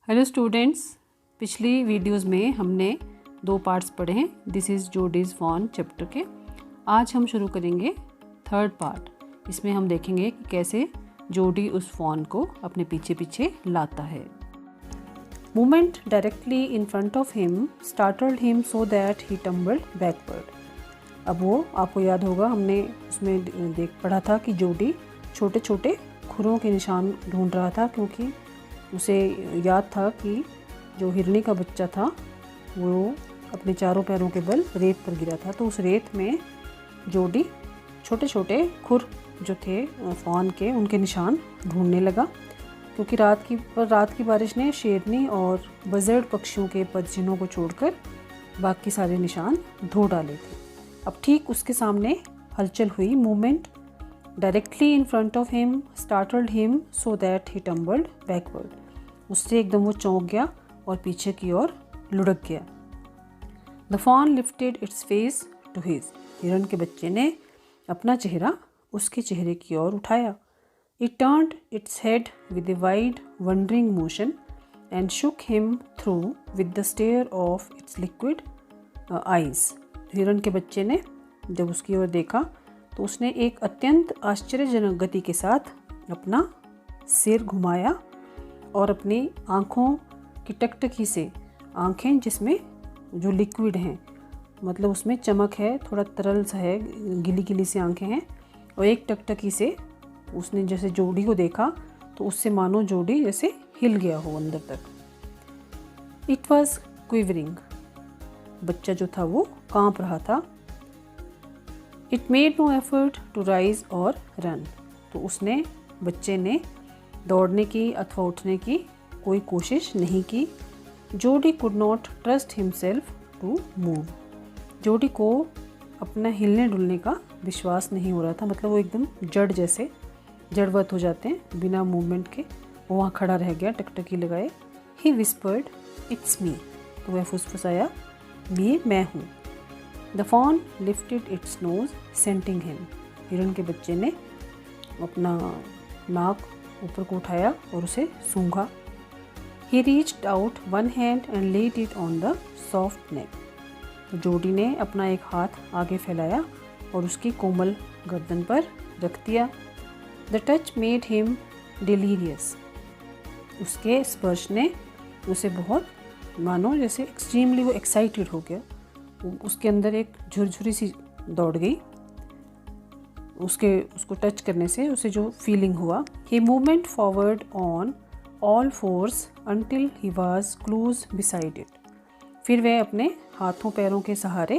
Hello students, पिछली videos में हमने 2 पार्ट्स पढ़े हैं दिस इज़ जोडीज़ फॉन चैप्टर के। आज हम शुरू करेंगे 3rd पार्ट। इसमें हम देखेंगे कि कैसे जोडी उस फॉन को अपने पीछे पीछे लाता है। Movement directly in front of him startled him so that he tumbled backward. अब वो आपको याद होगा, हमने उसमें पढ़ा था कि जोडी छोटे छोटे खुरों के निशान ढूंढ रहा था, क्योंकि उसे याद था कि जो हिरनी का बच्चा था वो अपने चारों पैरों के बल रेत पर गिरा था। तो उस रेत में जोडी छोटे छोटे खुर जो थे फॉन के, उनके निशान ढूंढने लगा, क्योंकि रात की बारिश ने शेरनी और बजर्ड पक्षियों के पदचिन्हों को छोड़कर बाकी सारे निशान धो डाले थे। अब ठीक उसके सामने हलचल हुई। Movement directly in front of him startled him so that he tumbled backward. उससे एकदम वो चौंक गया और पीछे की ओर लुढ़क गया। The fawn lifted its face to his. हिरन के बच्चे ने अपना चेहरा उसके चेहरे की ओर उठाया। It turned its head with a wide wondering motion and shook him through with the stare of its liquid eyes. हिरन के बच्चे ने जब उसकी ओर देखा तो उसने एक अत्यंत आश्चर्यजनक गति के साथ अपना सिर घुमाया और अपनी आँखों की टकटकी से, आँखें जिसमें जो लिक्विड हैं, मतलब उसमें चमक है, थोड़ा तरल सा है, गिली गिली सी आँखें हैं, और एक टकटकी से उसने जैसे जोडी को देखा तो उससे मानो जोडी जैसे हिल गया हो अंदर तक। It was quivering. बच्चा जो था वो काँप रहा था। It made no effort to rise और रन। तो उसने, बच्चे ने दौड़ने की अथवा उठने की कोई कोशिश नहीं की। Jody could not trust himself to move. Jody को अपना हिलने डुलने का विश्वास नहीं हो रहा था, मतलब वो एकदम जड़वत हो जाते हैं बिना मूवमेंट के। वो वहाँ खड़ा रह गया टकटकी लगाए। He whispered it's me. तो वह फुसफुसाया, ये मैं हूँ। The fawn lifted its nose scenting him. हिरन के बच्चे ने अपना नाक ऊपर को उठाया और उसे सूंघा। He reached out one hand and laid it on the soft neck. तो जोडी ने अपना एक हाथ आगे फैलाया और उसकी कोमल गर्दन पर रख दिया। The touch made him delirious. उसके स्पर्श ने उसे बहुत, मानो जैसे एक्सट्रीमली वो एक्साइटेड हो गया। उसके अंदर एक झुरझुरी सी दौड़ गई उसको टच करने से उसे जो फीलिंग हुआ। He movement forward on all fours until he was close beside it. फिर वह अपने हाथों पैरों के सहारे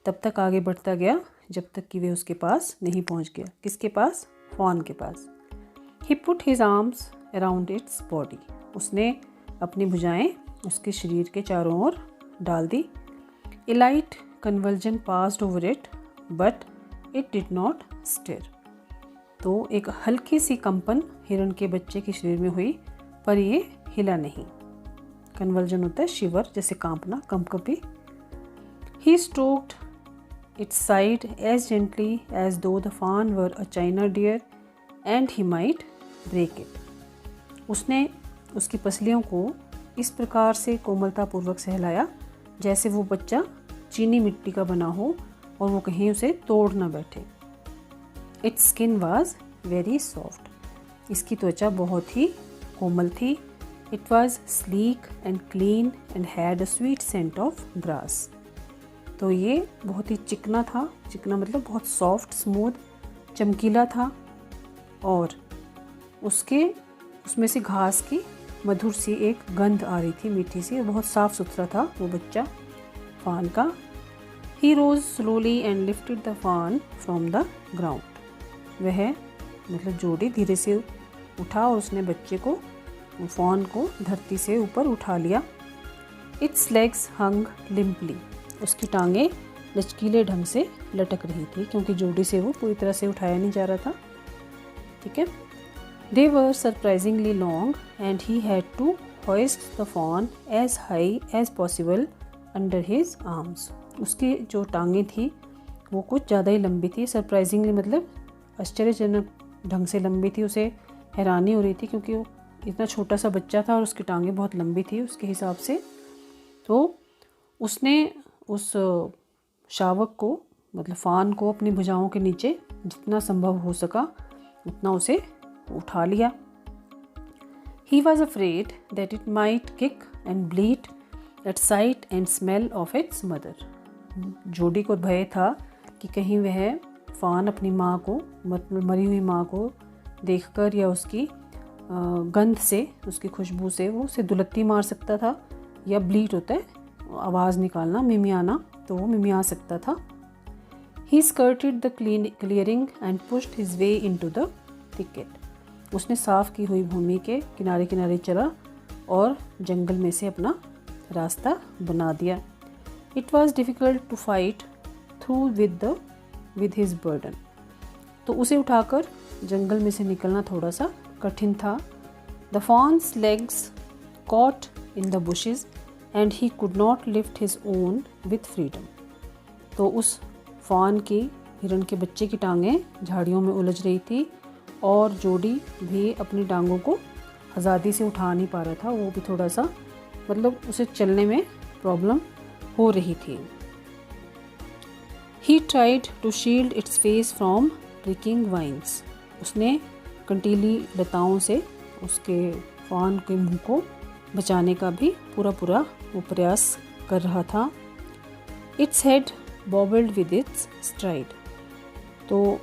तब तक आगे बढ़ता गया जब तक कि वह उसके पास नहीं पहुंच गया। किसके पास? फॉन के पास। He put his arms around its body. उसने अपनी भुजाएं उसके शरीर के चारों ओर डाल दी। A light convulsion passed over it but it did not stir. तो एक हल्की सी कंपन हिरन के बच्चे के शरीर में हुई, पर ये हिला नहीं। कन्वल्जन होता है शिवर, जैसे कांपना, कंपकपी। He stroked its side as gently as though the fawn were a china deer and he might break it. उसने उसकी पसलियों को इस प्रकार से कोमलतापूर्वक सहलाया जैसे वो बच्चा चीनी मिट्टी का बना हो और वो कहीं उसे तोड़ ना बैठे। Its skin was very soft. इसकी त्वचा बहुत ही कोमल थी। It was sleek and clean and had a sweet scent of grass. तो ये बहुत ही चिकना था। चिकना मतलब बहुत सॉफ्ट, स्मूथ, चमकीला था, और उसमें से घास की मधुर सी एक गंध आ रही थी, मीठी सी, और बहुत साफ़ सुथरा था वो बच्चा फान का। He rose slowly and lifted the fawn from the ground. वह मतलब जोडी धीरे से उठा और उसने बच्चे को, फॉन को धरती से ऊपर उठा लिया। Its legs hung limply. उसकी टांगें लचकीले ढंग से लटक रही थी, क्योंकि जोडी से वो पूरी तरह से उठाया नहीं जा रहा था। ठीक है। They were surprisingly long and he had to hoist the fawn as high as possible under his arms. उसकी जो टांगें थी वो कुछ ज़्यादा ही लंबी थी। सरप्राइजिंगली मतलब आश्चर्यजनक ढंग से लंबी थी। उसे हैरानी हो रही थी, क्योंकि वो इतना छोटा सा बच्चा था और उसकी टांगें बहुत लंबी थी उसके हिसाब से, तो उसने उस शावक को मतलब फान को अपनी भुजाओं के नीचे जितना संभव हो सका उतना उसे उठा लिया। He was afraid that it might kick and bleed at sight and smell of its mother. जोडी को भय था कि कहीं वह फान अपनी माँ को मतलब मरी हुई माँ को देखकर या उसकी गंध से, उसकी खुशबू से वो उसे दुलत्ती मार सकता था, या ब्लीड होता है आवाज़ निकालना, मिमियाना, तो वो मिमिया सकता था। He skirted the clearing and pushed his way into the thicket. उसने साफ की हुई भूमि के किनारे किनारे चला और जंगल में से अपना रास्ता बना दिया। It was difficult to fight through with his burden. तो उसे उठाकर जंगल में से निकलना थोड़ा सा कठिन था। The fawn's legs caught in the bushes and he could not lift his own with freedom. तो उस फान की, हिरण के बच्चे की टांगें झाड़ियों में उलझ रही थी और जोडी भी अपनी टांगों को आज़ादी से उठा नहीं पा रहा था, वो भी थोड़ा सा मतलब उसे चलने में प्रॉब्लम हो रही थी। He tried to shield its face from prickling vines. उसने कंटीली लताओं से उसके फान के मुंह को बचाने का भी पूरा वो प्रयास कर रहा था। Its head bobbled with its stride. तो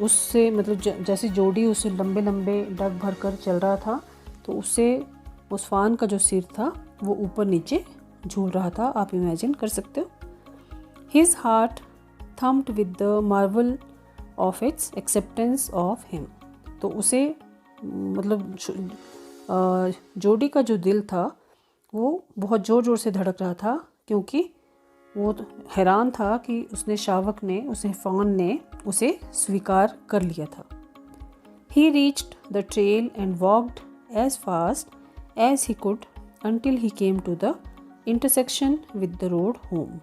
उससे मतलब जैसे जोडी उससे लंबे लंबे डग भर कर चल रहा था, तो उससे उस फान का जो सिर था वो ऊपर नीचे झूल रहा था, आप इमेजिन कर सकते हो। His heart thumped with the marvel of its acceptance of him. तो उसे मतलब जोडी का जो दिल था वो बहुत ज़ोर ज़ोर से धड़क रहा था, क्योंकि वो हैरान था कि उसने शावक ने, उसे फान ने उसे स्वीकार कर लिया था। He reached the trail and walked as fast as he could until he came to the intersection with the road home.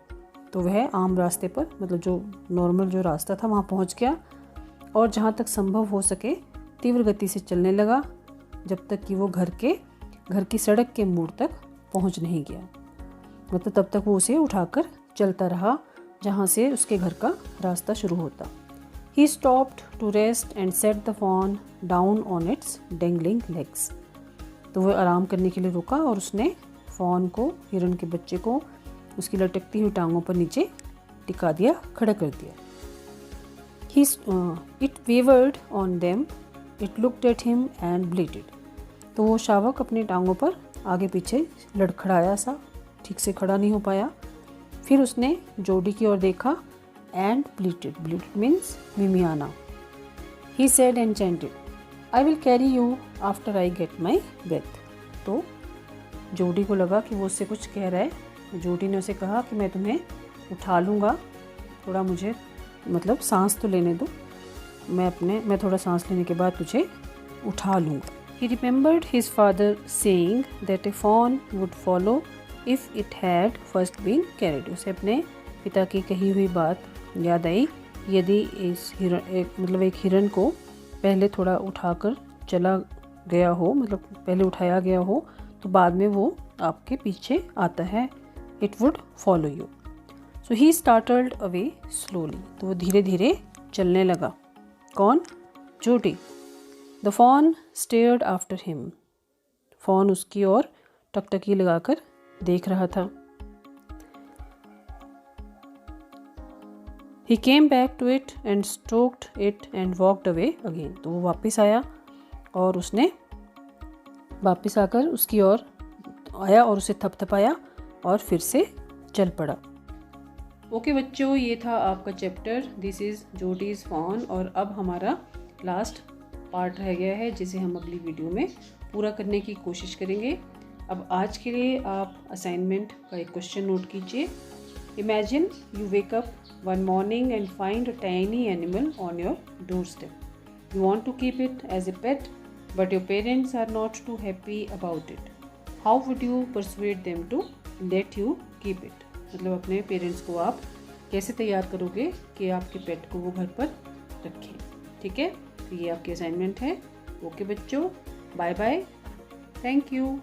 तो वह आम रास्ते पर मतलब जो नॉर्मल जो रास्ता था वहाँ पहुँच गया और जहाँ तक संभव हो सके तीव्र गति से चलने लगा, जब तक कि वो घर की सड़क के मोड़ तक पहुँच नहीं गया। मतलब तब तक वो उसे उठाकर चलता रहा जहाँ से उसके घर का रास्ता शुरू होता। He stopped to rest and set the fawn down on its dangling legs. तो वो आराम करने के लिए रुका और उसने फान को, हिरण के बच्चे को उसकी लटकती हुई टांगों पर नीचे टिका दिया, खड़ा कर दिया। It wavered on them, it looked at him and bleated. तो वो शावक अपनी टांगों पर आगे पीछे लड़खड़ाया सा, ठीक से खड़ा नहीं हो पाया। फिर उसने जोडी की ओर देखा and bleated. Bleated means मिमियाना। He said and chanted, I will carry you after I get my breath. तो जोडी को लगा कि वो उससे कुछ कह रहा है। जोडी ने उसे कहा कि मैं तुम्हें उठा लूँगा, थोड़ा मुझे मतलब सांस तो लेने दो, मैं थोड़ा सांस लेने के बाद तुझे उठा लूँगा। He remembered his father saying that a fawn would follow if it had first been carried. उसे अपने पिता की कही हुई बात याद आई, यदि एक हिरण को पहले थोड़ा उठाकर चला गया हो, मतलब पहले उठाया गया हो, तो बाद में वो आपके पीछे आता है। It would follow you. So he startled away slowly. तो वो धीरे धीरे चलने लगा। कौन? जोडी। The fawn stared after him. fawn उसकी ओर टकटकी लगाकर देख रहा था। He came back to it and stroked it and walked away again. तो वो वापस आया और उसने वापस आकर उसकी ओर आया और उसे थपथपाया और फिर से चल पड़ा। ओके बच्चों, ये था आपका चैप्टर दिस इज़ जोडीज़ फॉन, और अब हमारा लास्ट पार्ट रह गया है जिसे हम अगली वीडियो में पूरा करने की कोशिश करेंगे। अब आज के लिए आप असाइनमेंट का एक क्वेश्चन नोट कीजिए। Imagine you wake up one morning and find a tiny animal on your doorstep. You want to keep it as a pet but your parents are not too happy about it. How would you persuade them to let you keep it. मतलब अपने parents को आप कैसे तैयार करोगे कि आपके पेट को वो घर पर रखें। ठीक है, तो ये आपकी असाइनमेंट है। ओके बच्चों, बाय बाय, थैंक यू।